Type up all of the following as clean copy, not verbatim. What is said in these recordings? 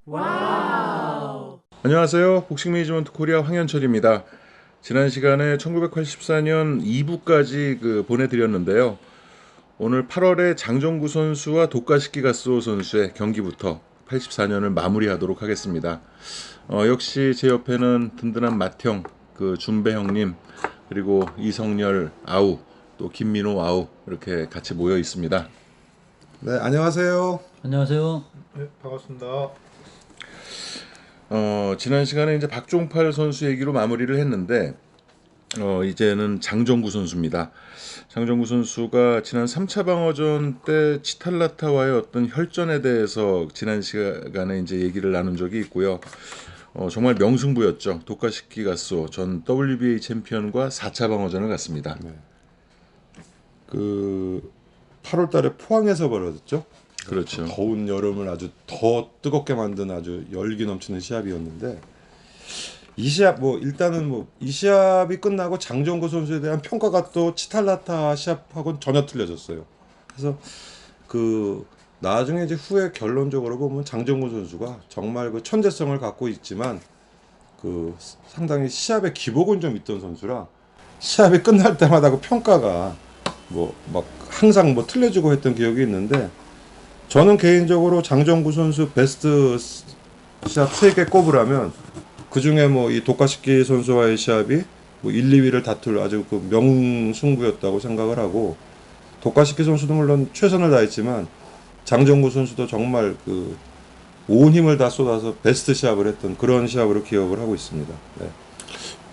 와우. 안녕하세요. 복싱 매니지먼트 코리아 황현철입니다. 지난 시간에 1984년 2부까지 보내드렸는데요. 오늘 8월에 장정구 선수와 도카시키 가스오 선수의 경기부터 84년을 마무리하도록 하겠습니다. 역시 제 옆에는 든든한 맏형 준배 형님, 그리고 이성열 아우, 또 김민호 아우, 이렇게 같이 모여 있습니다. 네, 안녕하세요. 안녕하세요. 네, 반갑습니다. 지난 시간에 이제 박종팔 선수 얘기로 마무리를 했는데, 이제는 장정구 선수입니다. 장정구 선수가 지난 3차 방어전 때 치탈라타와의 어떤 혈전에 대해서 지난 시간에 이제 얘기를 나눈 적이 있고요. 정말 명승부였죠. 도카시키 가스오 전 WBA 챔피언과 4차 방어전을 갔습니다. 네. 8월 달에 포항에서 벌어졌죠. 그렇죠. 더운 여름을 아주 더 뜨겁게 만든 아주 열기 넘치는 시합이었는데, 이 시합 일단은 이 시합이 끝나고 장정구 선수에 대한 평가가 또 치탈라타 시합하고는 전혀 틀려졌어요. 그래서 나중에 이제 후에 결론적으로 보면 장정구 선수가 정말 천재성을 갖고 있지만 상당히 시합에 기복은 좀 있던 선수라, 시합이 끝날 때마다 평가가 막 항상 틀려지고 했던 기억이 있는데, 저는 개인적으로 장정구 선수 베스트 시합 3개 꼽으라면 그 중에 이 도카시키 선수와의 시합이 1, 2위를 다툴 아주 명승부였다고 생각을 하고, 도카시키 선수도 물론 최선을 다했지만 장정구 선수도 정말 온 힘을 다 쏟아서 베스트 시합을 했던 그런 시합으로 기억을 하고 있습니다. 네.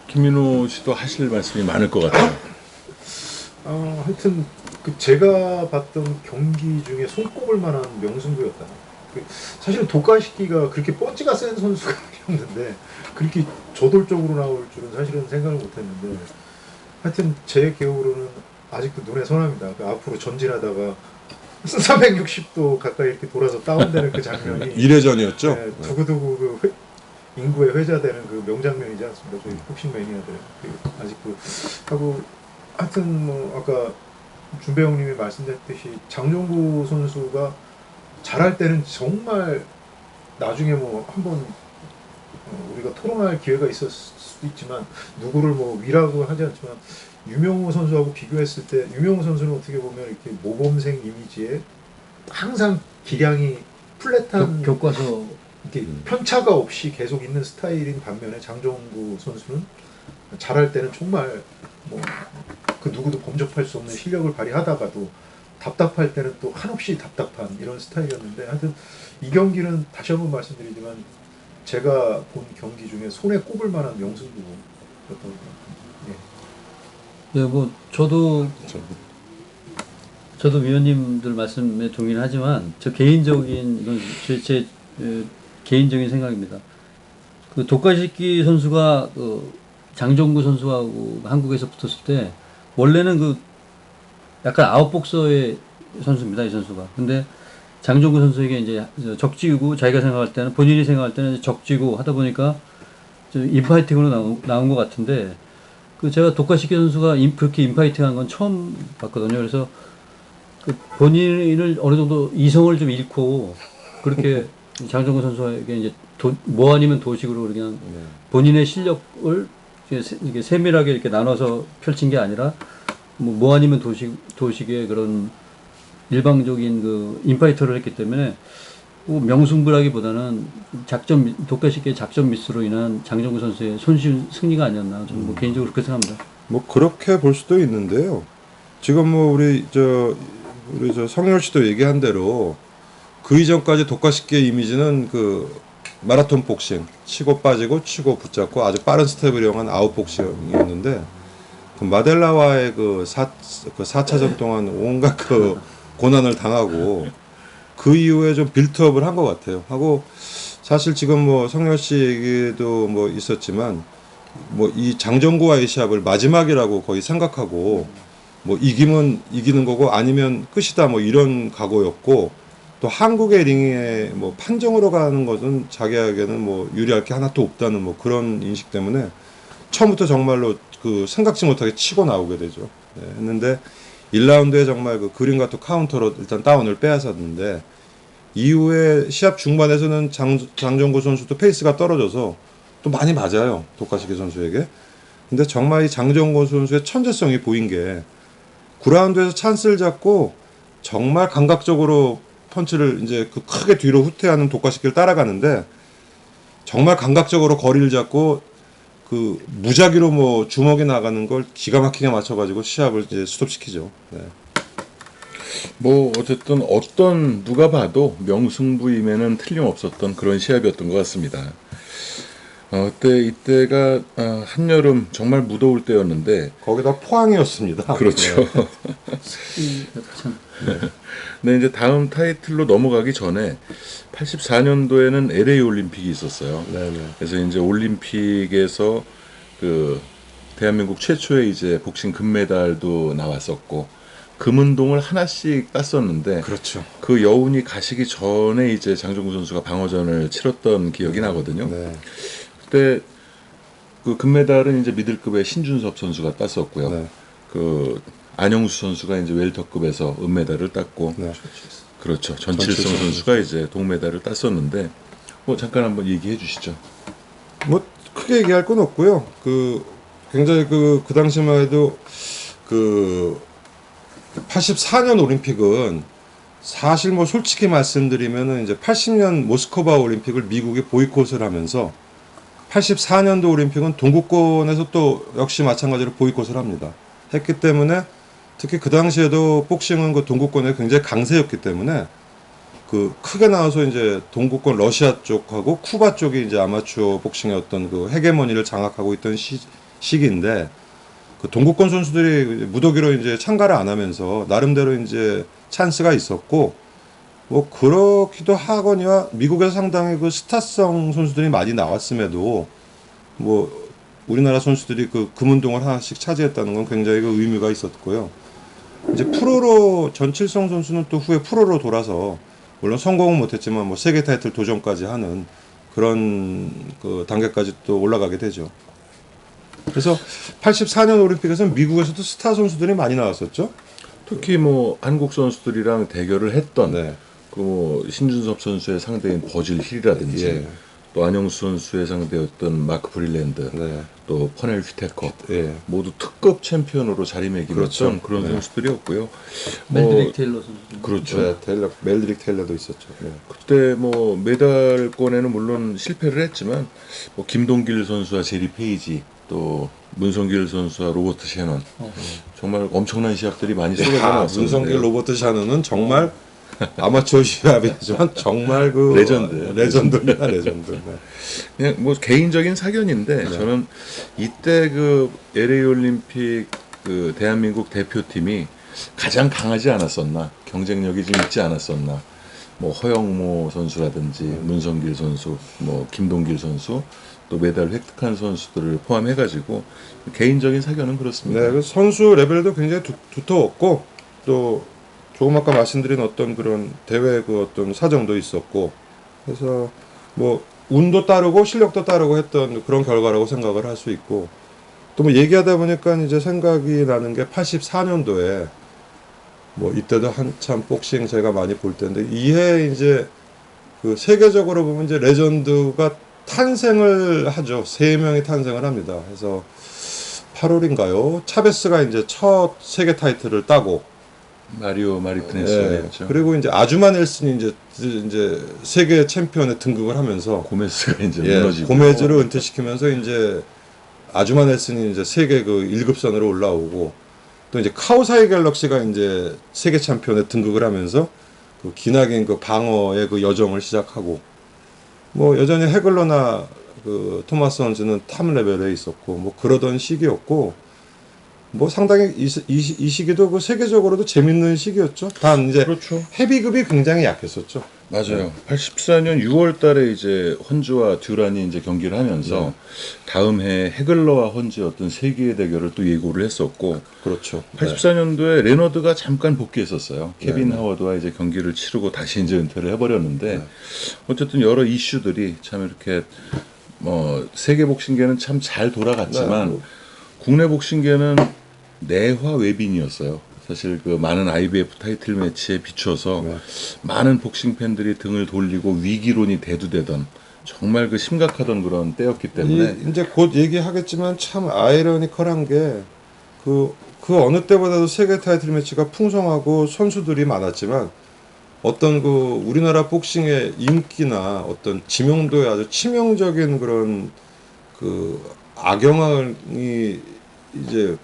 김민호 씨도 하실 말씀이 많을 것 같아요. 하여튼 제가 봤던 경기 중에 손꼽을 만한 명승부였다. 사실 도카시키가 그렇게 펀치가 센 선수가 아니었는데 그렇게 저돌적으로 나올 줄은 사실은 생각을 못했는데, 하여튼 제 기억으로는 아직도 눈에 선합니다. 앞으로 전진하다가 360도 가까이 이렇게 돌아서 다운되는 그 장면이 1회전이었죠. 네, 두고두고 인구에 회자되는 명장면이지 않습니까? 저희 복싱 매니아들 아직도 하고, 하여튼 아까 준배 형님이 말씀드렸듯이 장정구 선수가 잘할 때는 정말 나중에 한번 우리가 토론할 기회가 있었을 수도 있지만, 누구를 위라고 하지 않지만 유명호 선수하고 비교했을 때 유명호 선수는 어떻게 보면 이렇게 모범생 이미지에 항상 기량이 플랫한 교과서 이렇게 편차가 없이 계속 있는 스타일인 반면에 장정구 선수는 잘할 때는 정말 누구도 범접할 수 없는 실력을 발휘하다가도 답답할 때는 또 한없이 답답한 이런 스타일이었는데, 하여튼 이 경기는 다시 한번 말씀드리지만 제가 본 경기 중에 손에 꼽을 만한 명승부였던 것 같아요. 네, 저도 위원님들 말씀에 동의는 하지만 저 개인적인 이건 제 개인적인 생각입니다. 도카시키 선수가 장정구 선수하고 한국에서 붙었을 때 원래는 약간 아웃복서의 선수입니다, 이 선수가. 근데 장정구 선수에게 이제 적지고, 자기가 생각할 때는, 본인이 생각할 때는 적지고 하다 보니까 인파이팅으로 나온 것 같은데, 제가 도카시키 선수가 그렇게 인파이팅한 건 처음 봤거든요. 그래서 본인을 어느 정도 이성을 좀 잃고 그렇게 장정구 선수에게 이제 뭐 아니면 도식으로 그냥 본인의 실력을 이게 세밀하게 이렇게 나눠서 펼친 게 아니라 뭐 아니면 도식의 그런 일방적인 인파이터를 했기 때문에 명승부라기보다는 도카시키의 작전 미스로 인한 장정구 선수의 손쉬운 승리가 아니었나, 저는 개인적으로 그렇게 생각합니다. 그렇게 볼 수도 있는데요. 지금 우리 성열 씨도 얘기한 대로 그 이전까지 도카시키의 이미지는 마라톤 복싱, 치고 빠지고 치고 붙잡고 아주 빠른 스텝을 이용한 아웃복싱이었는데, 마델라와의 4차전 동안 온갖 고난을 당하고 그 이후에 좀 빌트업을 한 것 같아요. 하고 사실 지금 성열 씨 얘기도 있었지만 이 장정구와의 시합을 마지막이라고 거의 생각하고 이기면 이기는 거고 아니면 끝이다 이런 각오였고, 또 한국의 링에 판정으로 가는 것은 자기에게는 유리할 게 하나도 없다는 그런 인식 때문에 처음부터 정말로 생각지 못하게 치고 나오게 되죠. 했는데 1라운드에 정말 그린과 또 카운터로 일단 다운을 빼앗았는데, 이후에 시합 중반에서는 장정구 선수도 페이스가 떨어져서 또 많이 맞아요. 도카시키 선수에게. 근데 정말 이 장정구 선수의 천재성이 보인 게 9라운드에서 찬스를 잡고 정말 감각적으로 펀치를 이제 그 크게 뒤로 후퇴하는 도카시키를 따라가는데 정말 감각적으로 거리를 잡고 그 무작위로 뭐 주먹이 나가는 걸 기가 막히게 맞춰가지고 시합을 이제 스톱시키죠. 네. 뭐 어쨌든 어떤 누가 봐도 명승부임에는 틀림없었던 그런 시합이었던 것 같습니다. 이때가 한여름 정말 무더울 때였는데 거기다 포항이었습니다. 그렇죠. 참. 네, 이제 다음 타이틀로 넘어가기 전에 84년도에는 LA 올림픽이 있었어요. 네네. 그래서 이제 올림픽에서 그 대한민국 최초의 이제 복싱 금메달도 나왔었고 금은동을 하나씩 땄었는데 그렇죠. 그 여운이 가시기 전에 이제 장정구 선수가 방어전을 치렀던 기억이 나거든요. 네. 그때 그 금메달은 이제 미들급의 신준섭 선수가 땄었고요. 네. 그 안영수 선수가 이제 웰터급에서 은메달을 땄고, 네. 그렇죠. 전칠성 선수가 이제 동메달을 땄었는데, 뭐 잠깐 한번 얘기해 주시죠. 뭐 크게 얘기할 건 없고요. 그 굉장히 그 당시만 해도 그 84년 올림픽은 사실 뭐 솔직히 말씀드리면은 이제 80년 모스크바 올림픽을 미국이 보이콧을 하면서 84년도 올림픽은 동구권에서 또 역시 마찬가지로 보이콧을 합니다. 했기 때문에 특히 그 당시에도 복싱은 그 동구권에 굉장히 강세였기 때문에 그 크게 나와서 이제 동구권 러시아 쪽하고 쿠바 쪽이 이제 아마추어 복싱의 어떤 그 헤게모니를 장악하고 있던 시기인데 그 동구권 선수들이 무더기로 이제 참가를 안 하면서 나름대로 이제 찬스가 있었고 뭐 그렇기도 하거니와 미국에서 상당히 그 스타성 선수들이 많이 나왔음에도 뭐 우리나라 선수들이 그 금운동을 하나씩 차지했다는 건 굉장히 그 의미가 있었고요. 이제 프로로 전칠성 선수는 또 후에 프로로 돌아서 물론 성공은 못했지만 뭐 세계 타이틀 도전까지 하는 그런 그 단계까지 또 올라가게 되죠. 그래서 84년 올림픽에서는 미국에서도 스타 선수들이 많이 나왔었죠. 특히 뭐 한국 선수들이랑 대결을 했던 네. 그 신준섭 선수의 상대인 버질 힐이라든지 예. 또 안영수 선수의 상대였던 마크 브릴랜드, 네. 또 퍼넬 휘테커 예. 모두 특급 챔피언으로 자리매김했던 그렇죠. 그런 네. 선수들이었고요. 멜드릭 테일러 선수. 그렇죠. 네, 멜드릭 테일러도 있었죠. 네. 그때 뭐 메달권에는 물론 실패를 했지만 뭐 김동길 선수와 제리 페이지 또 문성길 선수와 로버트 셰넌 정말 엄청난 시합들이 많이 쏟아져 나왔었는데 문성길 로버트 샤너는 정말 아마추어 시합이지만 정말 그 레전드입니다. 레전드. 네. 그냥 뭐 개인적인 사견인데 저는 이때 그 LA 올림픽 그 대한민국 대표팀이 가장 강하지 않았었나, 경쟁력이 좀 있지 않았었나. 뭐 허영모 선수라든지 문성길 선수, 뭐 김동길 선수, 또 메달 획득한 선수들을 포함해가지고 개인적인 사견은 그렇습니다. 네, 그 선수 레벨도 굉장히 두터웠고 또 조금 아까 말씀드린 어떤 그런 대회 그 어떤 사정도 있었고 그래서 뭐 운도 따르고 실력도 따르고 했던 그런 결과라고 생각을 할 수 있고 또 뭐 얘기하다 보니까 이제 생각이 나는 게 84년도에 뭐 이때도 한참 복싱 제가 많이 볼 때인데 이해 이제 그 세계적으로 보면 이제 레전드가 탄생을 하죠. 3명이 탄생을 합니다. 그래서 8월인가요? 차베스가 이제 첫 세계 타이틀을 따고 마리오 마리티네스였죠. 그리고 이제 아주마 넬슨이 이제 세계 챔피언에 등극을 하면서 고메스가 이제 무너지고 고메즈를 은퇴시키면서 이제 아주마 넬슨이 이제 세계 그 1급선으로 올라오고 또 이제 카오사이 갤럭시가 이제 세계 챔피언에 등극을 하면서 그 기나긴 그 방어의 그 여정을 시작하고 뭐 여전히 해글러나 그 토마스 헌즈는 탑 레벨에 있었고 뭐 그러던 시기였고 뭐 상당히 이 시기도 그 세계적으로도 재밌는 시기였죠. 단 이제 그렇죠. 헤비급이 굉장히 약했었죠. 맞아요. 84년 6월 달에 이제 헌즈와 듀란이 이제 경기를 하면서 다음 해 헤글러와 헌즈의 어떤 세계의 대결을 또 예고를 했었고 그렇죠. 84년도에 레너드가 잠깐 복귀했었어요. 케빈 하워드와 이제 경기를 치르고 다시 이제 은퇴를 해버렸는데 어쨌든 여러 이슈들이 참 이렇게 뭐 세계 복싱계는 참 잘 돌아갔지만 국내 복싱계는 내화 외빈이었어요. 사실 그 많은 IBF 타이틀 매치에 비추어서 네. 많은 복싱 팬들이 등을 돌리고 위기론이 대두되던 정말 그 심각하던 그런 때였기 때문에 이제 곧 얘기하겠지만 참 아이러니컬한 게 그 어느 때보다도 세계 타이틀 매치가 풍성하고 선수들이 많았지만 어떤 그 우리나라 복싱의 인기나 어떤 지명도에 아주 치명적인 그런 그 악영향이 이제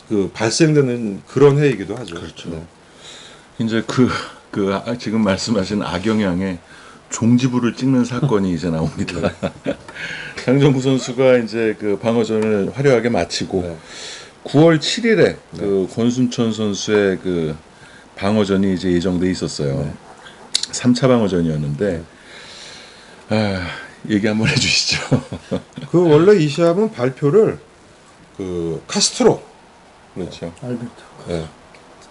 그 발생되는 그런 해이기도 하죠. 그렇죠. 네. 이제 지금 말씀하신 악영향에 종지부를 찍는 사건이 이제 나옵니다. 장정구 선수가 이제 그 방어전을 화려하게 마치고 네. 9월 7일에 그 권순천 선수의 그 방어전이 이제 예정돼 있었어요. 3차 방어전이었는데 얘기 한번 해주시죠. 그 원래 이 시합은 발표를 그 카스트로 그렇죠. 알베르토. 네.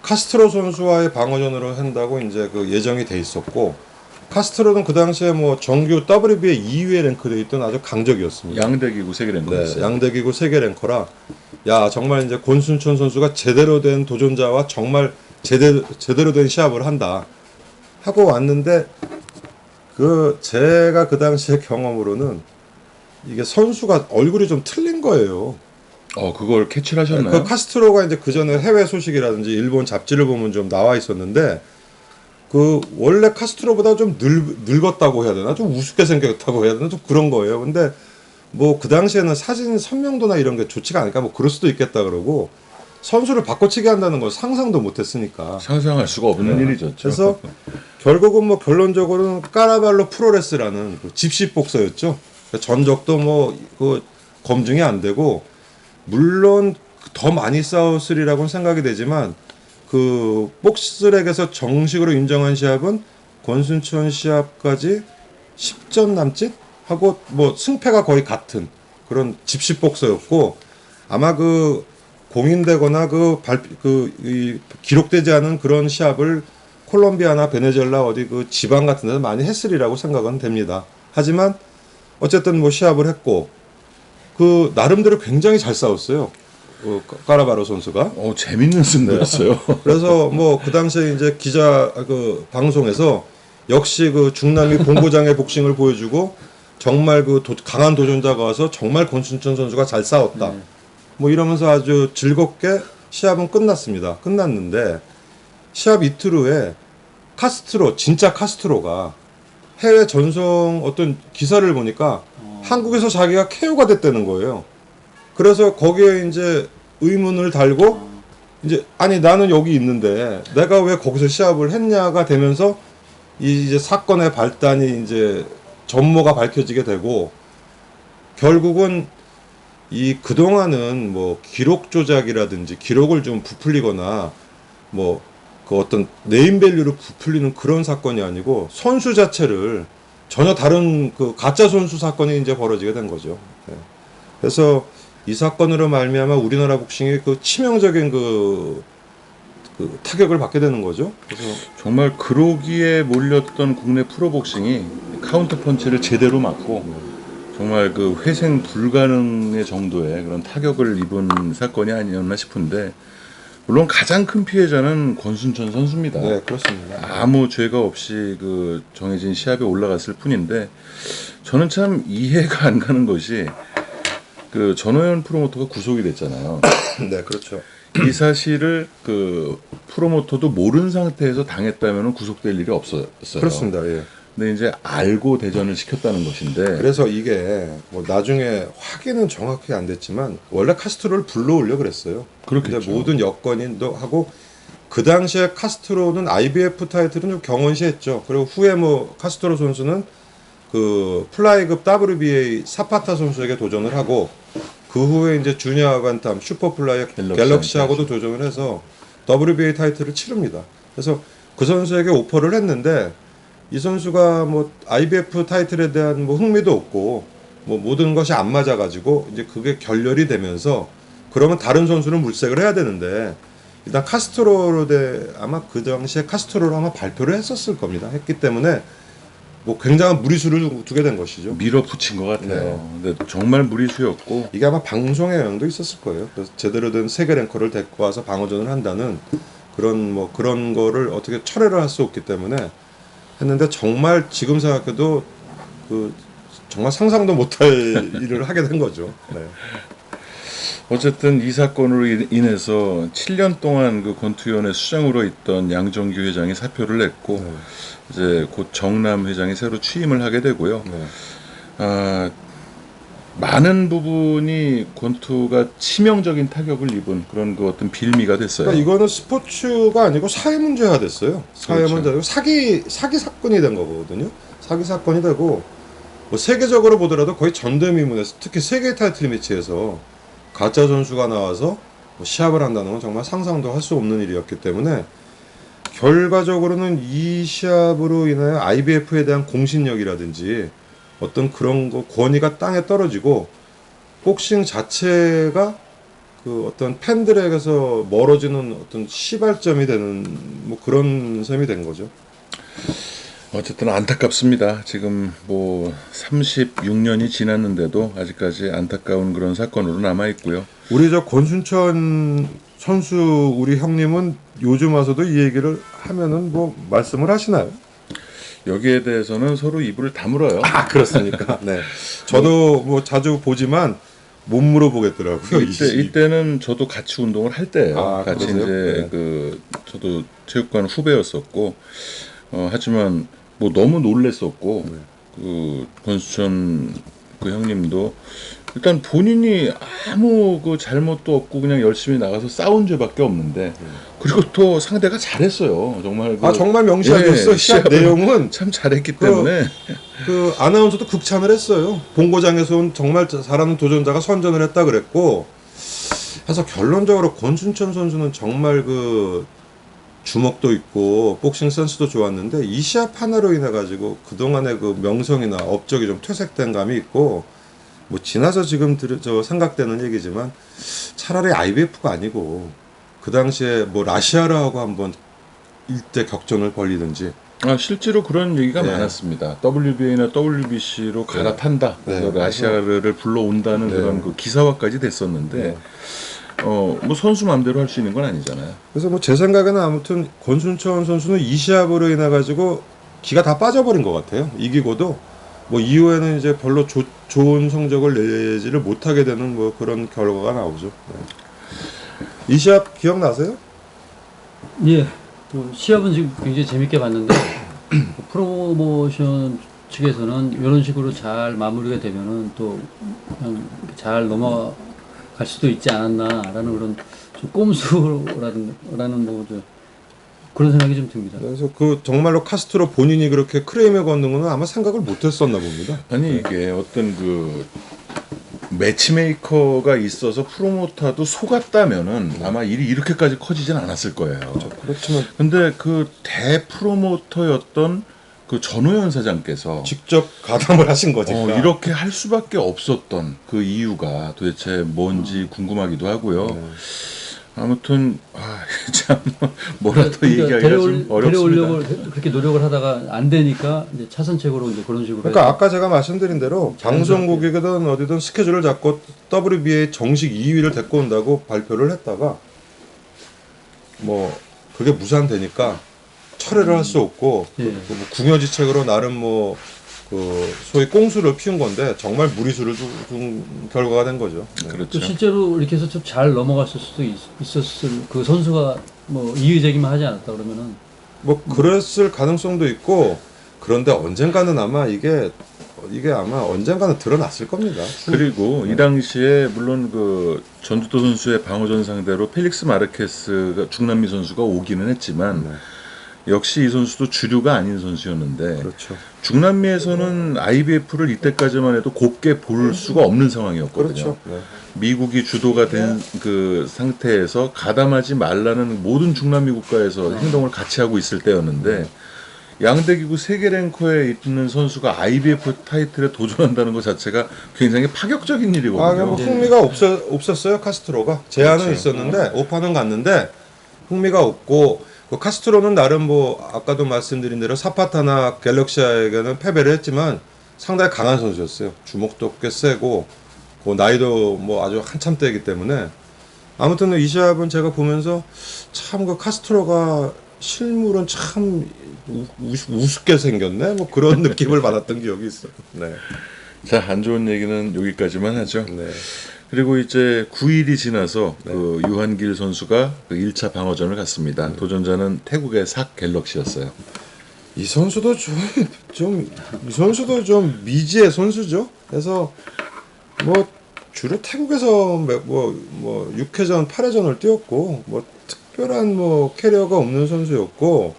카스트로 선수와의 방어전으로 한다고 이제 그 예정이 돼 있었고 카스트로는 그 당시에 뭐 정규 WBA 2위에 랭크되어 있던 아주 강적이었습니다. 양대기구 세계 네, 랭커였어요. 양대기구 세계 랭커라 야 정말 이제 권순천 선수가 제대로 된 도전자와 정말 제대로 된 시합을 한다 하고 왔는데 그 제가 그 당시의 경험으로는 이게 선수가 얼굴이 좀 틀린 거예요. 그걸 캐치를 하셨나요? 그 카스트로가 이제 그 전에 해외 소식이라든지 일본 잡지를 보면 좀 나와 있었는데 그 원래 카스트로보다 좀 늙었다고 해야 되나 좀 우습게 생겼다고 해야 되나 좀 그런 거예요. 근데 뭐 그 당시에는 사진 선명도나 이런 게 좋지가 않으니까 뭐 그럴 수도 있겠다 그러고 선수를 바꿔치기 한다는 걸 상상도 못했으니까. 상상할 수가 없는 일이죠. 그래서 결국은 뭐 결론적으로는 까라발로 프로레스라는 그 집시 복서였죠. 전적도 뭐 그 검증이 안 되고 물론 더 많이 싸웠으리라고는 생각이 되지만 그 복스렉에서 정식으로 인정한 시합은 권순천 시합까지 10전 남짓 하고 뭐 승패가 거의 같은 그런 집시 복서였고 아마 그 공인되거나 이 기록되지 않은 그런 시합을 콜롬비아나 베네수엘라 어디 그 지방 같은 데서 많이 했으리라고 생각은 됩니다. 하지만 어쨌든 뭐 시합을 했고 그 나름대로 굉장히 잘 싸웠어요. 그 까라바로 선수가. 재밌는 승부였어요. 그래서 뭐 그 당시에 이제 기자 그 방송에서 역시 그 중남미 본고장의 복싱을 보여주고 정말 그 강한 도전자가 와서 정말 권순천 선수가 잘 싸웠다. 뭐 이러면서 아주 즐겁게 시합은 끝났습니다. 끝났는데 시합 이틀 후에 진짜 카스트로가 해외 전송 어떤 기사를 보니까 한국에서 자기가 KO가 됐다는 거예요. 그래서 거기에 이제 의문을 달고 이제 아니 나는 여기 있는데 내가 왜 거기서 시합을 했냐가 되면서 이제 사건의 발단이 이제 전모가 밝혀지게 되고 결국은 이 그동안은 뭐 기록 조작이라든지 기록을 좀 부풀리거나 뭐 그 어떤 네임밸류를 부풀리는 그런 사건이 아니고 선수 자체를 전혀 다른 그 가짜 선수 사건이 이제 벌어지게 된 거죠. 네. 그래서 이 사건으로 말미암아 우리나라 복싱이 그 치명적인 그 타격을 받게 되는 거죠. 그래서 정말 그러기에 몰렸던 국내 프로복싱이 카운터 펀치를 제대로 맞고 정말 그 회생 불가능의 정도의 그런 타격을 입은 사건이 아니었나 싶은데 물론 가장 큰 피해자는 권순천 선수입니다. 네, 그렇습니다. 아무 죄가 없이 그 정해진 시합에 올라갔을 뿐인데 저는 참 이해가 안 가는 것이 그 전호연 프로모터가 구속이 됐잖아요. 네, 그렇죠. 이 사실을 그 프로모터도 모르는 상태에서 당했다면 구속될 일이 없었어요. 그렇습니다. 예. 근데 이제 알고 대전을 시켰다는 것인데 그래서 이게 뭐 나중에 확인은 정확히 안 됐지만 원래 카스트로를 불러오려 그랬어요. 그렇겠죠. 근데 모든 여건인도 하고 그 당시에 카스트로는 IBF 타이틀은 좀 경원시했죠. 그리고 후에 뭐 카스트로 선수는 그 플라이급 WBA 사파타 선수에게 도전을 하고 그 후에 이제 주니어 아반탐 슈퍼플라이 갤럭시하고도 도전을 해서 WBA 타이틀을 치릅니다. 그래서 그 선수에게 오퍼를 했는데 이 선수가 뭐 IBF 타이틀에 대한 뭐 흥미도 없고 뭐 모든 것이 안 맞아가지고 이제 그게 결렬이 되면서 그러면 다른 선수는 물색을 해야 되는데 일단 카스트로로 아마 그 당시에 카스트로로 아마 발표를 했었을 겁니다. 했기 때문에 뭐 굉장한 무리수를 두게 된 것이죠. 밀어붙인 것 같아요. 근데 정말 무리수였고 이게 아마 방송의 영향도 있었을 거예요. 그래서 제대로 된 세계 랭커를 데리고 와서 방어전을 한다는 그런 거를 어떻게 철회를 할 수 없기 때문에 했는데 정말 지금 생각해도 그 정말 상상도 못할 일을 하게 된 거죠. 네. 어쨌든 이 사건으로 인해서 7년 동안 그 권투위원회 수장으로 있던 양정규 회장이 사표를 냈고 이제 곧 정남 회장이 새로 취임을 하게 되고요. 네. 아, 많은 부분이 권투가 치명적인 타격을 입은 그런 그 어떤 빌미가 됐어요. 그러니까 이거는 스포츠가 아니고 사회 문제가 됐어요. 사회 그렇죠. 문제고 사기 사건이 된 거거든요. 사기 사건이 되고 뭐 세계적으로 보더라도 거의 전대미문에서 특히 세계 타이틀 매치에서 가짜 선수가 나와서 뭐 시합을 한다는 건 정말 상상도 할 수 없는 일이었기 때문에 결과적으로는 이 시합으로 인하여 IBF에 대한 공신력이라든지 어떤 그런 거 권위가 땅에 떨어지고 복싱 자체가 그 어떤 팬들에게서 멀어지는 어떤 시발점이 되는 뭐 그런 셈이 된 거죠. 어쨌든 안타깝습니다. 지금 뭐 36년이 지났는데도 아직까지 안타까운 그런 사건으로 남아 있고요. 우리 저 권순천 선수 우리 형님은 요즘 와서도 이 얘기를 하면은 뭐 말씀을 하시나요? 여기에 대해서는 서로 입을 다물어요. 아 그렇습니까? 네. 저도 뭐 자주 보지만 못 물어보겠더라고요. 이때는 저도 같이 운동을 할 때예요. 아, 같이 그러세요? 이제 네. 그 저도 체육관 후배였었고 하지만 뭐 너무 놀랬었고 그 권수천 그 형님도 일단 본인이 아무 그 잘못도 없고 그냥 열심히 나가서 싸운 죄밖에 없는데 그리고 또 상대가 잘했어요. 정말 아 정말 명시하겠어. 시합 내용은 참 잘했기 때문에 그 아나운서도 극찬을 했어요. 본고장에서 온 정말 잘하는 도전자가 선전을 했다 그랬고 해서 결론적으로 권순천 선수는 정말 그 주먹도 있고 복싱 센스도 좋았는데 이 시합 하나로 인해 가지고 그동안의 그 명성이나 업적이 좀 퇴색된 감이 있고 뭐 지나서 지금 저 생각되는 얘기지만 차라리 IBF가 아니고 그 당시에 뭐 라시아라하고 한번 일대 격전을 벌리든지 실제로 그런 얘기가 네. 많았습니다. WBA나 WBC로 갈아탄다. 네. 그래서 라시아를 불러온다는 네. 그런 그 기사화까지 됐었는데 네. 뭐 선수 마음대로 할 수 있는 건 아니잖아요. 그래서 뭐 제 생각에는 아무튼 권순천 선수는 이 시합으로 인해 가지고 기가 다 빠져버린 것 같아요. 이기고도 뭐 이후에는 이제 별로 좋은 성적을 내지를 못하게 되는 뭐 그런 결과가 나오죠. 네. 이 시합 기억나세요? 예. 그 시합은 지금 굉장히 재밌게 봤는데 프로모션 측에서는 이런 식으로 잘 마무리가 되면은 또 그냥 잘 넘어갈 수도 있지 않았나라는 그런 좀 꼼수라는 뭐저 그런 생각이 좀 듭니다. 그래서 그 정말로 카스트로 본인이 그렇게 크레임에 걷는 거는 아마 생각을 못했었나 봅니다. 아니 이게 어떤 그 매치메이커가 있어서 프로모터도 속았다면은 아마 일이 이렇게까지 커지진 않았을 거예요. 그렇지만 근데 그 대프로모터였던 그 전호연 사장께서 직접 가담을 하신 거니까. 이렇게 할 수밖에 없었던 그 이유가 도대체 뭔지 궁금하기도 하고요. 네. 아무튼 참 뭐라 더 얘기하기가 좀 어렵습니다. 데려오려고 그렇게 노력을 하다가 안 되니까 이제 차선책으로 이제 그런 식으로. 그러니까 아까 제가 말씀드린 대로 방송국이든 어디든 스케줄을 잡고 WBA 정식 2위를 데리고 온다고 발표를 했다가 뭐 그게 무산되니까 철회를 할 수 없고 예. 뭐 궁여지책으로 나름 뭐 그 소위 꽁수를 피운 건데 정말 무리수를 둔 결과가 된 거죠. 네. 그렇죠. 또 실제로 이렇게 해서 좀 잘 넘어갔을 수도 있었을 그 선수가 뭐 이의제기만 하지 않았다 그러면은 뭐 그랬을 가능성도 있고 그런데 언젠가는 아마 이게 아마 언젠가는 드러났을 겁니다. 그리고 이 당시에 물론 그 전두도 선수의 방어전 상대로 펠릭스 마르케스가 중남미 선수가 오기는 했지만 네. 역시 이 선수도 주류가 아닌 선수였는데 그렇죠. 중남미에서는 IBF를 이때까지만 해도 곱게 볼 수가 없는 상황이었거든요. 그렇죠. 네. 미국이 주도가 된 그 상태에서 가담하지 말라는 모든 중남미 국가에서 행동을 같이 하고 있을 때였는데 양대기구 세계 랭커에 있는 선수가 IBF 타이틀에 도전한다는 것 자체가 굉장히 파격적인 일이거든요. 뭐 흥미가 없었어요 카스트로가 제안은 있었는데 오파는 갔는데 흥미가 없고 그 카스트로는 나름 뭐 아까도 말씀드린 대로 사파타나 갤럭시아에게는 패배를 했지만 상당히 강한 선수였어요. 주먹도 꽤 세고 그 나이도 뭐 아주 한참 때이기 때문에 아무튼 이 시합은 제가 보면서 참 그 카스트로가 실물은 참 우습게 생겼네 뭐 그런 느낌을 받았던 기억이 있어요. 네. 자, 안 좋은 얘기는 여기까지만 하죠. 네. 그리고 이제 9일이 지나서 네. 그 유한길 선수가 그 1차 방어전을 갔습니다. 도전자는 태국의 삭 갤럭시였어요. 이 선수도 이 선수도 좀 미지의 선수죠. 그래서 뭐 주로 태국에서 뭐 6회전, 8회전을 뛰었고 뭐 특별한 뭐 캐리어가 없는 선수였고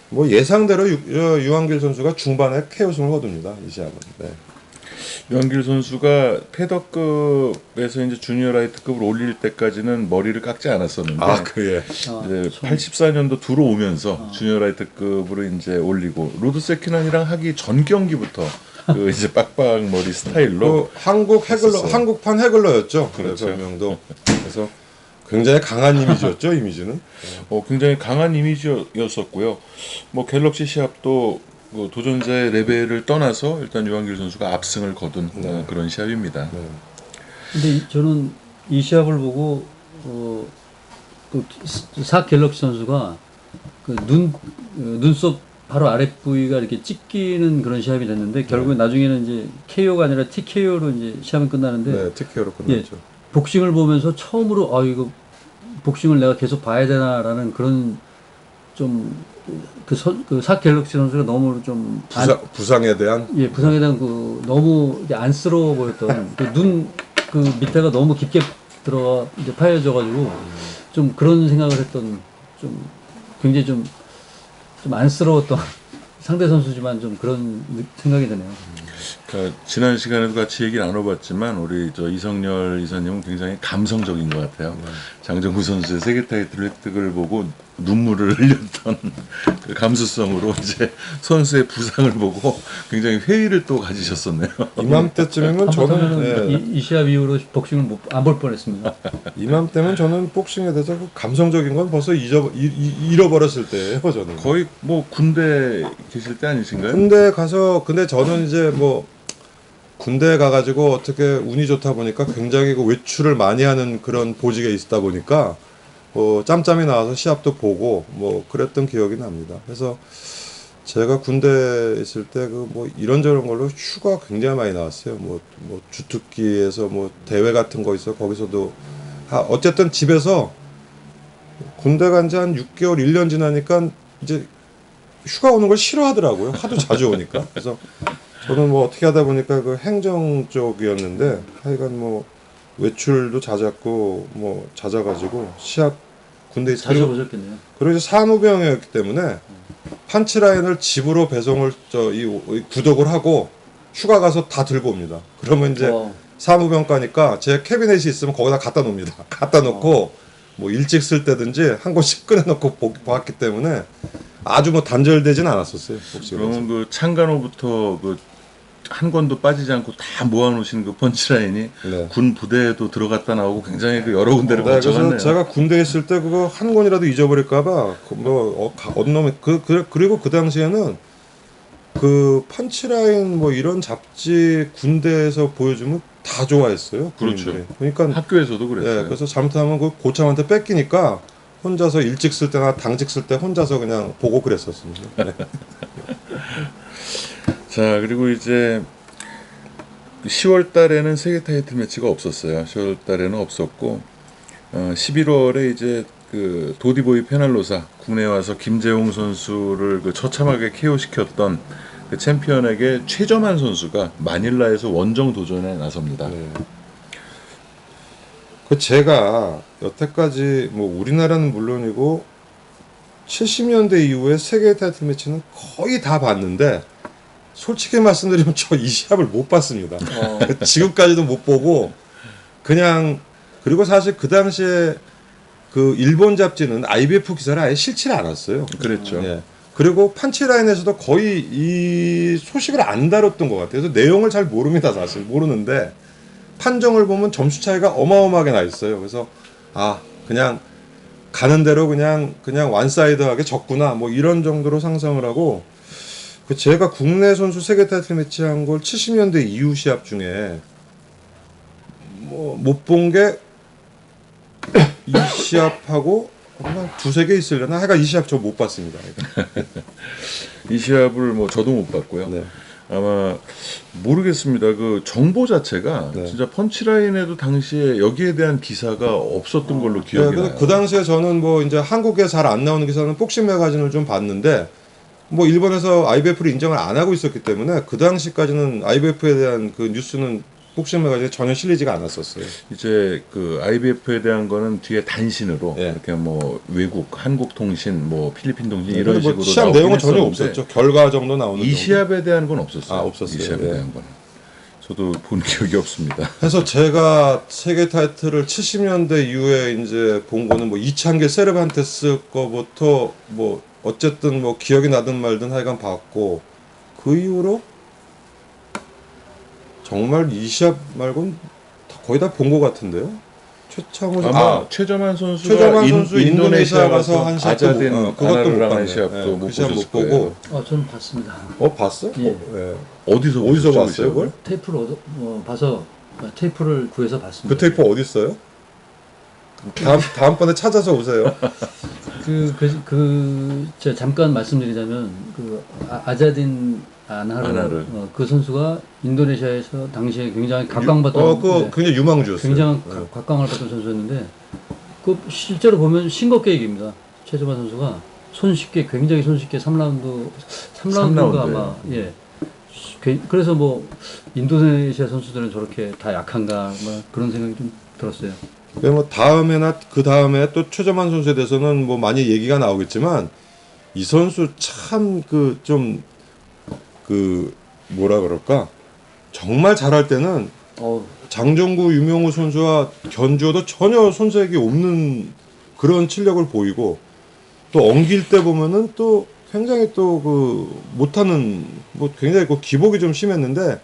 뭐 예상대로 유한길 선수가 중반에 KO승을 거둡니다. 이 시합은. 네. 유한길 선수가 패더급에서 이제 주니어 라이트급을 올릴 때까지는 머리를 깎지 않았었는데 그래. 이제 84년도 들어오면서 주니어 라이트급으로 이제 올리고 로드 세키난이랑 하기 전 경기부터 그 이제 빡빡 머리 스타일로 그 한국 해글러, 했었어요. 한국판 해글러였죠. 그렇죠. 별명도. 그래서 굉장히 강한 이미지였죠. 이미지는. 굉장히 강한 이미지였었고요. 뭐 갤럭시 시합도 그 도전자의 레벨을 떠나서 일단 유한길 선수가 압승을 거둔 그런 시합입니다. 네. 근데 저는 이 시합을 보고 사 갤럭시 선수가 그 눈썹 바로 아랫 부위가 이렇게 찢기는 그런 시합이 됐는데 결국에 나중에는 이제 KO가 아니라 TKO로 이제 시합이 끝나는데 네, TKO로 끝났죠. 복싱을 보면서 처음으로 이거 복싱을 내가 계속 봐야 되나라는 그런 좀 그 사 갤럭시 선수가 너무 좀 부상에 대한 부상에 대한 그 너무 이게 안쓰러워 보였던 그 눈 그 밑에가 너무 깊게 들어가 이제 파여져가지고 좀 그런 생각을 했던 좀 굉장히 좀 안쓰러웠던 상대 선수지만 좀 그런 생각이 드네요. 그러니까 지난 시간에도 같이 얘기 나눠봤지만 우리 저 이성열 이사님은 굉장히 감성적인 것 같아요. 장정구 선수의 세계 타이틀 획득을 보고 눈물을 흘렸던 그 감수성으로 이제 선수의 부상을 보고 굉장히 회의를 또 가지셨었네요. 이맘때쯤이면 저는 이 시합 이후로 복싱을 안 볼 뻔했습니다. 이맘때면 저는 복싱에 대해서 그 감성적인 건 벌써 잃어버렸을 때예요. 저는 거의 뭐 군대 계실 때 아니신가요? 근데 저는 이제 뭐 군대에 가가지고 어떻게 운이 좋다 보니까 굉장히 그 외출을 많이 하는 그런 보직에 있다 보니까 짬짬이 나와서 시합도 보고 뭐 그랬던 기억이 납니다. 그래서 제가 군대에 있을 때 그 뭐 이런저런 걸로 휴가 굉장히 많이 나왔어요. 뭐 주특기에서 뭐 대회 같은 거 있어 거기서도 어쨌든 집에서 군대 간 지 한 6개월 1년 지나니까 이제 휴가 오는 걸 싫어하더라고요. 하도 자주 오니까. 그래서 저는 뭐 어떻게 하다 보니까 그 행정 쪽이었는데 하여간 뭐 외출도 잦았고 뭐 잦아가지고 시합 군대에 자주 보셨겠네요. 그리고 이제 사무병이었기 때문에 펀치라인을 집으로 배송을 이 구독을 하고 휴가 가서 다 들고 옵니다. 그러면 이제 사무병 가니까 제 캐비넷이 있으면 거기다 갖다 놓습니다. 갖다 놓고 뭐 일찍 쓸 때든지 한 곳씩 꺼내 놓고 봤기 때문에 아주 뭐 단절되진 않았었어요. 그러면 그 창간호부터 그 한 권도 빠지지 않고 다 모아놓으신 그 펀치라인이 네. 군 부대에도 들어갔다 나오고 굉장히 그 여러 군데를 그래서 거쳐갔네요. 제가 군대에 있을 때 그거 한 권이라도 잊어버릴까봐 어떤 놈이 그리고 그 당시에는 그 펀치라인 뭐 이런 잡지 군대에서 보여주면 다 좋아했어요. 그렇죠. 군인들이. 그러니까 학교에서도 그랬어요. 그래서 잘못하면 그 고참한테 뺏기니까 혼자서 일찍 쓸 때나 당직 쓸 때 혼자서 그냥 보고 그랬었습니다. 네. 자, 그리고 이제 10월 달에는 세계 타이틀 매치가 없었어요. 10월 달에는 없었고 11월에 이제 그 도디보이 페날로사 국내에 와서 김재홍 선수를 그 처참하게 KO 시켰던 그 챔피언에게 최점환 선수가 마닐라에서 원정 도전에 나섭니다. 네. 그 제가 여태까지 뭐 우리나라는 물론이고 70년대 이후에 세계 타이틀 매치는 거의 다 봤는데 솔직히 말씀드리면 저 이 시합을 못 봤습니다. 지금까지도 못 보고 그냥 그리고 사실 그 당시에 그 일본 잡지는 IBF 기사를 아예 실지를 않았어요. 그랬죠. 예. 그리고 펀치라인에서도 거의 이 소식을 안 다뤘던 것 같아요. 그래서 내용을 잘 모릅니다. 사실 모르는데 판정을 보면 점수 차이가 어마어마하게 나 있어요. 그래서 그냥 가는 대로 그냥 완사이드하게 졌구나 뭐 이런 정도로 상상을 하고 그 제가 국내 선수 세계 타이틀 매치 한 걸 70년대 이후 시합 중에 뭐 못 본 게 이 시합하고 한 두세 개 있으려나 하여간 이 시합 저 못 봤습니다. 이 시합을 뭐 저도 못 봤고요. 네. 아마 모르겠습니다. 그 정보 자체가 네. 진짜 펀치라인에도 당시에 여기에 대한 기사가 없었던 걸로 기억이 네, 나요. 그 당시에 저는 뭐 이제 한국에 잘 안 나오는 기사는 복싱 매거진을 좀 봤는데 뭐 일본에서 IBF를 인정을 안 하고 있었기 때문에 그 당시까지는 IBF에 대한 그 뉴스는 복싱 매거진에 전혀 실리지가 않았었어요. 이제 그 IBF에 대한 거는 뒤에 단신으로 예. 이렇게 뭐 외국 한국통신, 뭐 필리핀통신 네, 이런 근데 식으로 뭐 시합 나오긴 내용은 전혀 했었는데 없었죠. 결과 정도 나오는 이 정도. 시합에 대한 건 없었어요. 아, 없었어요. 이 시합에 예. 대한 거는 저도 본 기억이 없습니다. 그래서 제가 세계 타이틀을 70년대 이후에 이제 본 거는 뭐 이창계 세르반테스 거부터 뭐 어쨌든 뭐 기억이 나든 말든 하여간 봤고 그 이후로 정말 이 시합 말고는 거의 다 본 것 같은데요. 최창호 아마 최저만 선수가 최저만 선수 인도네시아 가서 한 시합도 아자딘 못, 그것도 못 아나르랑 한 봤네. 시합도 예, 못 그 시합 보셨을 못 보고 거예요. 저는 봤습니다. 봤어? 예. 예. 어디서 어디서 보셨죠, 봤어요, 그걸? 테이프를 봐서 테이프를 구해서 봤습니다. 그 테이프 어디 있어요? 다음번에 찾아서 오세요. 제가 잠깐 말씀드리자면 아자딘 아나르 그 선수가 인도네시아에서 당시에 굉장히 각광받던 굉장히 유망주였어요. 굉장히 네. 각광을 받던 선수였는데 그 실제로 보면 싱겁게 이깁니다. 최저만 선수가 굉장히 손쉽게 3라운드가 아마 예. 그래서 뭐 인도네시아 선수들은 저렇게 다 약한가 뭐 그런 생각이 좀 들었어요. 뭐 다음에나 그 다음에 또 최저만 선수에 대해서는 뭐 많이 얘기가 나오겠지만 이 선수 참 뭐라 그럴까 정말 잘할 때는 장정구 유명우 선수와 견주어도 전혀 손색이 없는 그런 실력을 보이고 또 엉길 때 보면은 또 굉장히 또 못하는 뭐 굉장히 기복이 좀 심했는데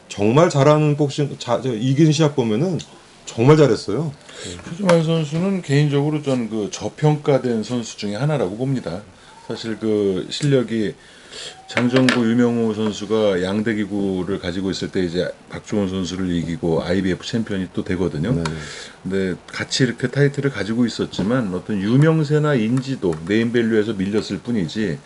정말 잘하는 복싱 이긴 시합 보면은 정말 잘했어요. 최주만 선수는 개인적으로 저는 그 저평가된 선수 중에 하나라고 봅니다. 사실 그 실력이 장정구 유명호 선수가 양대 기구를 가지고 있을 때 이제 박주원 선수를 이기고 IBF 챔피언이 또 되거든요. 네. 근데 같이 이렇게 타이틀을 가지고 있었지만 어떤 유명세나 인지도, 네임밸류에서 밀렸을 뿐이지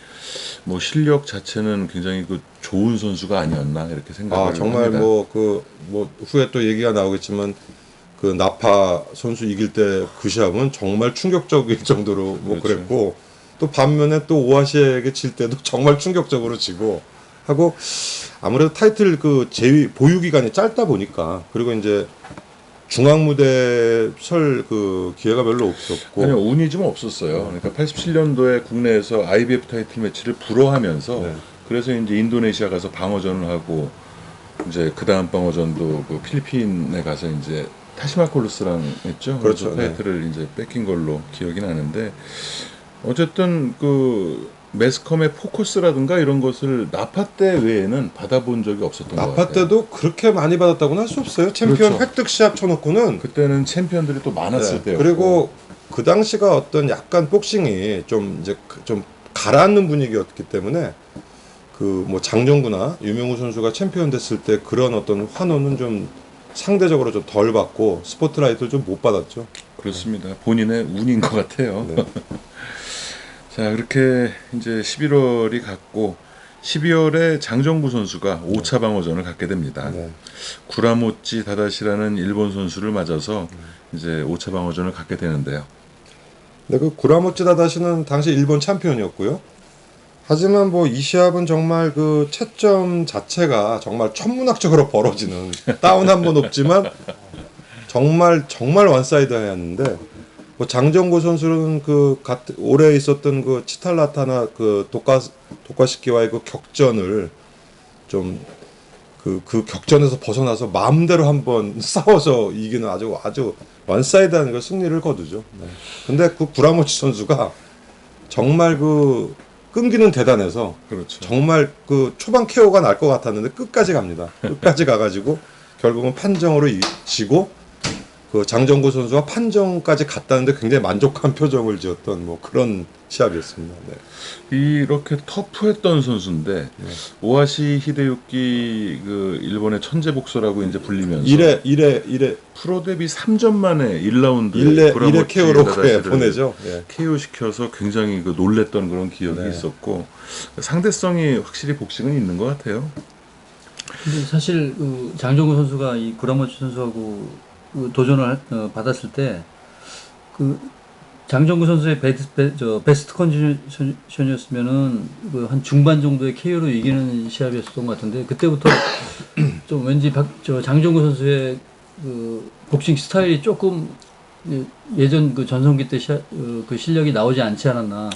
뭐 실력 자체는 굉장히 그 좋은 선수가 아니었나 이렇게 생각을 정말 합니다. 뭐 후에 또 얘기가 나오겠지만 그 나파 선수 이길 때 그 시합은 정말 충격적일 정도로 뭐 그렇죠. 그랬고 또 반면에 또 오하시에게 질 때도 정말 충격적으로 지고 하고 아무래도 타이틀 보유 기간이 짧다 보니까 그리고 이제 중앙 무대 설 기회가 별로 없었고 아니요, 운이 좀 없었어요. 그러니까 87년도에 국내에서 IBF 타이틀 매치를 불허하면서 네. 그래서 이제 인도네시아 가서 방어전을 하고 이제 그 다음 방어전도 그 필리핀에 가서 이제 타시마콜루스랑 했죠. 그렇죠. 그래서 타이틀을 이제 뺏긴 걸로 기억이 나는데 어쨌든 그 매스컴의 포커스라든가 이런 것을 나파 때 외에는 받아본 적이 없었던 것 같아요. 나파 때도 그렇게 많이 받았다고는 할 수 없어요. 챔피언 그렇죠. 획득 시합 쳐놓고는 그때는 챔피언들이 또 많았을 때였고 그리고 그 당시가 어떤 약간 복싱이 좀 가라앉는 분위기였기 때문에 뭐 장정구나 유명우 선수가 챔피언 됐을 때 그런 어떤 환호는 좀 상대적으로 좀 덜 받고 스포트라이트를 좀 못 받았죠. 그렇습니다. 본인의 운인 것 같아요. 네. 자, 그렇게 이제 11월이 갔고 12월에 장정구 선수가 5차 방어전을 갖게 됩니다. 네. 구라모찌 다다시라는 일본 선수를 맞아서 이제 5차 방어전을 갖게 되는데요. 네, 그 구라모찌 다다시는 당시 일본 챔피언이었고요. 하지만 뭐 이 시합은 정말 그 채점 자체가 정말 천문학적으로 벌어지는 다운 한 번 없지만 정말 원사이드였는데 뭐 장정구 선수는 올해 있었던 그 치탈라타나 도카시키와의 그 격전을 좀 그 격전에서 벗어나서 마음대로 한번 싸워서 이기는 아주 원사이드한 그 승리를 거두죠. 네. 근데 그 구라모치 선수가 정말 끈기는 대단해서 그렇죠. 정말 초반 KO가 날 것 같았는데 끝까지 갑니다. 끝까지 가가지고 결국은 판정으로 지고 그 장정구 선수와 판정까지 갔다는데 굉장히 만족한 표정을 지었던 뭐 그런 시합이었습니다. 네. 이렇게 터프했던 선수인데 오하시 히데유키 그 일본의 천재 복서라고 이제 불리면서 이래 프로 데뷔 3전 만에 1라운드 이래 KO로 보내죠. 예. KO 시켜서 굉장히 그 놀랬던 그런 기억이 네. 있었고 상대성이 확실히 복싱은 있는 것 같아요. 근데 사실 그 장정구 선수가 이 구라모치 선수하고 그 도전을 받았을 때 그 장정구 선수의 베스트 컨디션이었으면은 그 한 중반 정도의 KO로 이기는 시합이었던 것 같은데 그때부터 좀 왠지 장정구 선수의 그 복싱 스타일이 조금 예전 그 전성기 때 그 실력이 나오지 않지 않았나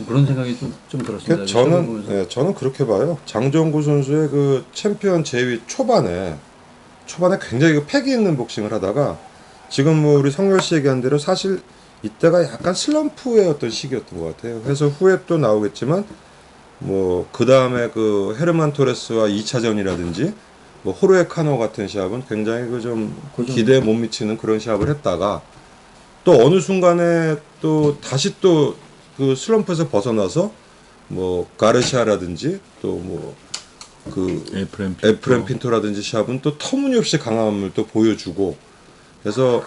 그런 생각이 좀 들었습니다. 저는 그렇게 봐요. 장정구 선수의 그 챔피언 제위 초반에 굉장히 그 패기 있는 복싱을 하다가 지금 뭐 우리 성열 씨 얘기한 대로 사실 이때가 약간 슬럼프의 어떤 시기였던 것 같아요. 그래서 후에 또 나오겠지만 뭐 그 다음에 그 헤르만 토레스와 2차전이라든지 뭐 호르헤 카노 같은 시합은 굉장히 그 좀 기대에 못 미치는 그런 시합을 했다가 또 어느 순간에 또 다시 또 그 슬럼프에서 벗어나서 뭐 가르시아라든지 또 뭐 그 에프렘 핀토라든지 시합은 또 터무니없이 강함을 또 보여주고 그래서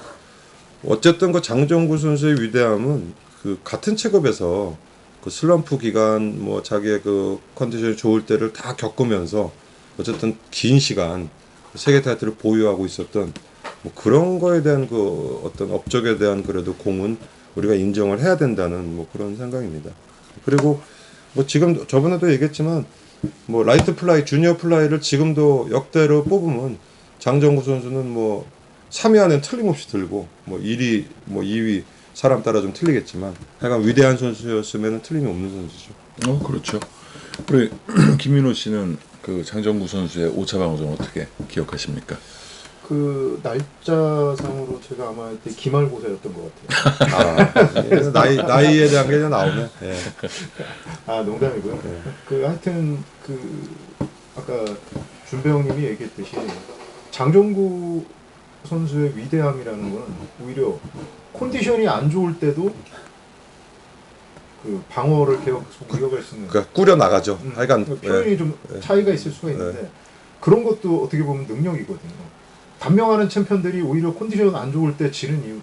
어쨌든 그 장정구 선수의 위대함은 그 같은 체급에서 그 슬럼프 기간 뭐 자기의 그 컨디션이 좋을 때를 다 겪으면서 어쨌든 긴 시간 세계 타이틀을 보유하고 있었던 뭐 그런 거에 대한 그 어떤 업적에 대한 그래도 공은 우리가 인정을 해야 된다는 뭐 그런 생각입니다. 그리고 뭐 지금 저번에도 얘기했지만 뭐 라이트 플라이, 주니어 플라이를 지금도 역대로 뽑으면 장정구 선수는 뭐 3위 안에는 틀림없이 들고 뭐 1위, 뭐 2위 사람 따라 좀 틀리겠지만 하여간 위대한 선수였으면 틀림이 없는 선수죠. 그렇죠. 우리 김민호 씨는 그 장정구 선수의 5차 방어전 어떻게 기억하십니까? 그 날짜상으로 제가 아마 그때 기말고사였던 것 같아요. 나이에 대한 게 나오네. 예. 아 농담이고요. 네. 그 하여튼 그 아까 준배형님이 얘기했듯이 장정구 선수의 위대함이라는 거는 오히려 컨디션이 안 좋을 때도 그 방어를 기억할 수 있는. 그러니까 꾸려 나가죠. 하여간 표현이 좀 차이가 있을 수가 있는데 그런 것도 어떻게 보면 능력이거든요. 단명하는 챔피언들이 오히려 컨디션 안 좋을 때 지는 이유,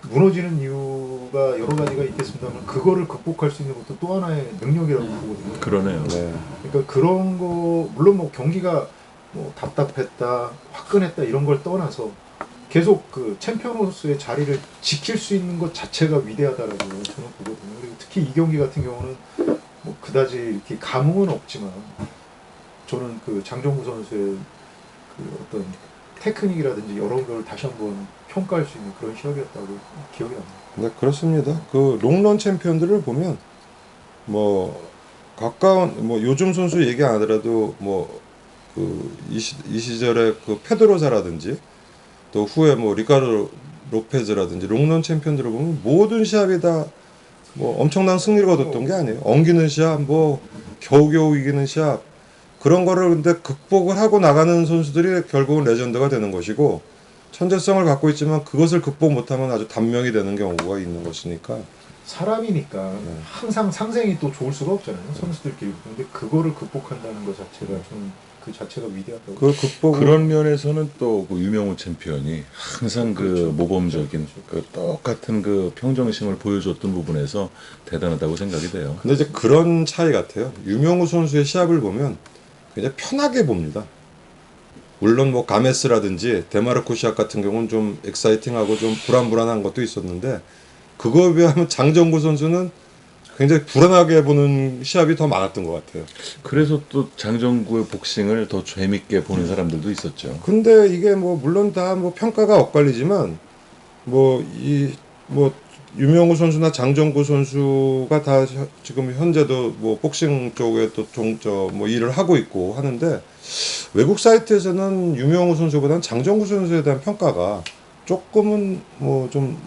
무너지는 이유가 여러 가지가 있겠습니다만 그거를 극복할 수 있는 것도 또 하나의 능력이라고 보거든요. 그러네요. 네. 그러니까 그런 거 물론 뭐 경기가 뭐 답답했다, 화끈했다 이런 걸 떠나서 계속 그 챔피언으로서의 자리를 지킬 수 있는 것 자체가 위대하다라고 저는 보거든요. 그리고 특히 이 경기 같은 경우는 뭐 그다지 이렇게 감흥은 없지만 저는 그 장정구 선수의 그 어떤 테크닉이라든지 여러 걸 다시 한번 평가할 수 있는 그런 시합이었다고 기억이 납니다. 네, 그렇습니다. 그 롱런 챔피언들을 보면 뭐 가까운 뭐 요즘 선수 얘기 안 하더라도 뭐 그 이 시절에 그 페드로사라든지 또 후에 뭐 리카르도 로페즈라든지 롱런 챔피언들을 보면 모든 시합이 다 뭐 엄청난 승리를 거뒀던 게 아니에요. 엉기는 시합, 뭐 겨우겨우 이기는 시합 그런 거를 근데 극복을 하고 나가는 선수들이 결국은 레전드가 되는 것이고 천재성을 갖고 있지만 그것을 극복 못하면 아주 단명이 되는 경우가 있는 것이니까 사람이니까 항상 상생이 또 좋을 수가 없잖아요. 선수들끼리. 근데 그거를 극복한다는 것 자체가 저는 그 자체가 위대하다고. 그 극복 그런 면에서는 또 그 유명호 챔피언이 항상 그 모범적인 그 똑같은 그 평정심을 보여줬던 부분에서 대단하다고 생각이 돼요. 근데 이제 그런 차이 같아요. 유명우 선수의 시합을 보면 굉장히 편하게 봅니다. 물론 뭐 가메스라든지 데마르코 시합 같은 경우는 좀 엑사이팅하고 좀 불안한 것도 있었는데 그거에 비하면 장정구 선수는 굉장히 불안하게 보는 시합이 더 많았던 것 같아요. 그래서 또 장정구의 복싱을 더 재밌게 보는 사람들도 있었죠. 근데 이게 뭐 물론 다 뭐 평가가 엇갈리지만 뭐 유명우 선수나 장정구 선수가 다 지금 현재도 뭐 복싱 쪽에 또 뭐 일을 하고 있고 하는데 외국 사이트에서는 유명우 선수보다는 장정구 선수에 대한 평가가 조금은 뭐 좀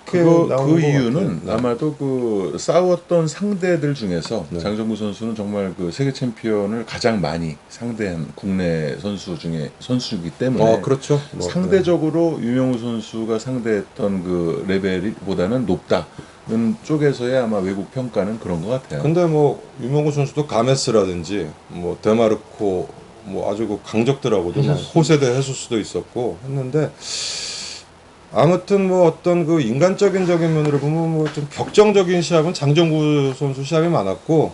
그렇게 그 나오는 것 이유는 같아요. 네. 아마도 그 싸웠던 상대들 중에서 네. 장정구 선수는 정말 그 세계 챔피언을 가장 많이 상대한 국내 선수이기 때문에 그렇죠. 뭐, 상대적으로 유명우 선수가 상대했던 그 레벨보다는 높다는 쪽에서의 아마 외국 평가는 그런 것 같아요. 근데 뭐 유명구 선수도 가메스라든지 뭐 데마르코 뭐 아주 그 강적들하고도 막 호세대 헤수스도 있었고 했는데 아무튼 뭐 어떤 그 인간적인 면으로 보면 뭐 좀 격정적인 시합은 장정구 선수 시합이 많았고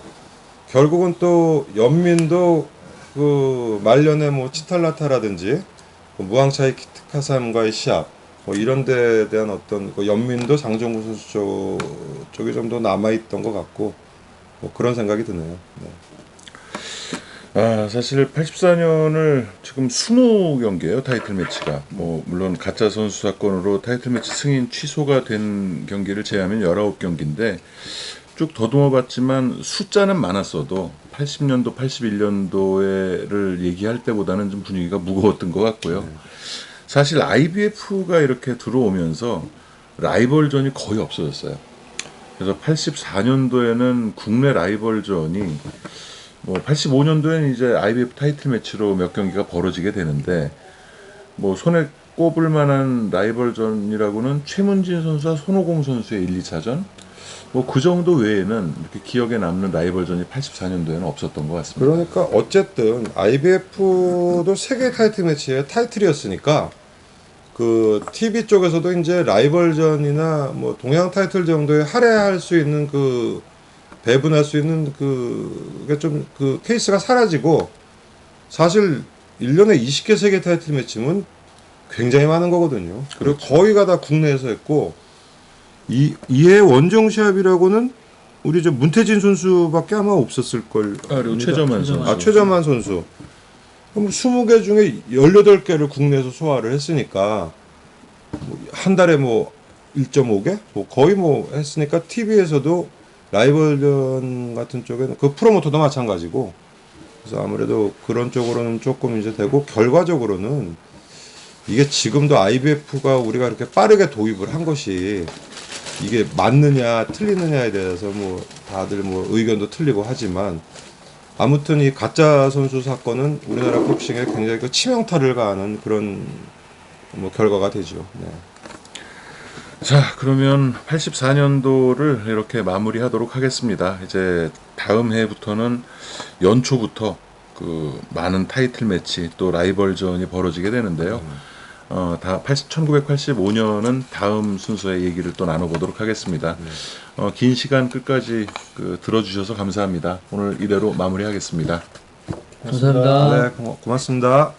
결국은 또 연민도 그 말년에 뭐 치탈라타라든지 그 무앙차이 키트카삼과의 시합 뭐 이런 데에 대한 어떤 그 연민도 장정구 선수 쪽이 좀 더 남아있던 것 같고 뭐 그런 생각이 드네요. 네. 사실 84년을 지금 20경기예요, 타이틀 매치가. 뭐 물론 가짜 선수 사건으로 타이틀 매치 승인 취소가 된 경기를 제외하면 19경기인데 쭉 더듬어 봤지만 숫자는 많았어도 80년도, 81년도를 얘기할 때보다는 좀 분위기가 무거웠던 것 같고요. 사실 IBF가 이렇게 들어오면서 라이벌전이 거의 없어졌어요. 그래서 84년도에는 국내 라이벌전이 뭐 85년도에는 이제 IBF 타이틀 매치로 몇 경기가 벌어지게 되는데 뭐 손에 꼽을 만한 라이벌전이라고는 최문진 선수와 손오공 선수의 1, 2차전 뭐 그 정도 외에는 이렇게 기억에 남는 라이벌전이 84년도에는 없었던 것 같습니다. 그러니까 어쨌든 IBF도 세계 타이틀 매치의 타이틀이었으니까 그 TV 쪽에서도 이제 라이벌전이나 뭐 동양 타이틀 정도에 할애할 수 있는 그 배분할 수 있는 그게 좀 그 케이스가 사라지고 사실 1년에 20개 세계 타이틀 매치면 굉장히 많은 거거든요. 그리고 그렇죠. 거의가 다 국내에서 했고 이해 원정 시합이라고는 우리 저 문태진 선수밖에 아마 없었을 걸. 그리고 최저만 선수. 최저만 선수. 그럼 20개 중에 18개를 국내에서 소화를 했으니까 한 달에 뭐 1.5개? 뭐 거의 뭐 했으니까 TV에서도 라이벌전 같은 쪽에는 그 프로모터도 마찬가지고 그래서 아무래도 그런 쪽으로는 조금 이제 되고 결과적으로는 이게 지금도 IBF가 우리가 이렇게 빠르게 도입을 한 것이 이게 맞느냐 틀리느냐에 대해서 뭐 다들 뭐 의견도 틀리고 하지만 아무튼 이 가짜 선수 사건은 우리나라 복싱에 굉장히 그 치명타를 가하는 그런 뭐 결과가 되죠. 네. 자, 그러면 84년도를 이렇게 마무리하도록 하겠습니다. 이제 다음 해부터는 연초부터 그 많은 타이틀 매치 또 라이벌전이 벌어지게 되는데요. 1985년은 다음 순서의 얘기를 또 나눠보도록 하겠습니다. 긴 시간 끝까지 들어주셔서 감사합니다. 오늘 이대로 마무리하겠습니다. 감사합니다. 네, 고맙습니다.